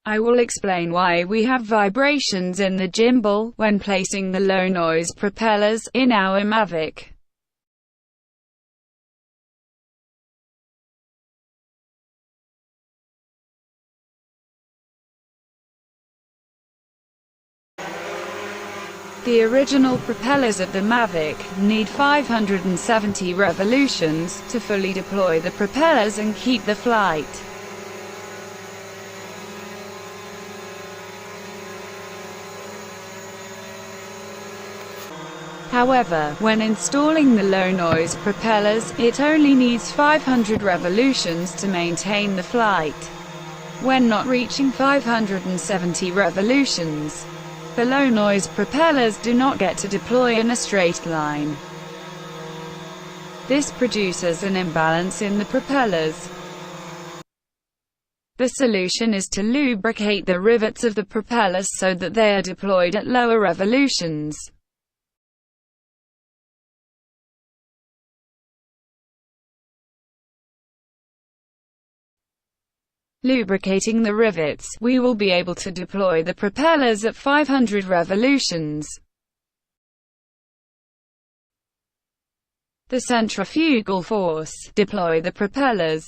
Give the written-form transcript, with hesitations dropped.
I will explain why we have vibrations in the gimbal when placing the low-noise propellers in our Mavic. The original propellers of the Mavic need 570 revolutions to fully deploy the propellers and keep the flight. However, when installing the low-noise propellers, it only needs 500 revolutions to maintain the flight. When not reaching 570 revolutions, the low-noise propellers do not get to deploy in a straight line. This produces an imbalance in the propellers. The solution is to lubricate the rivets of the propellers so that they are deployed at lower revolutions. Lubricating the rivets, we will be able to deploy the propellers at 500 revolutions. The centrifugal force deploy the propellers.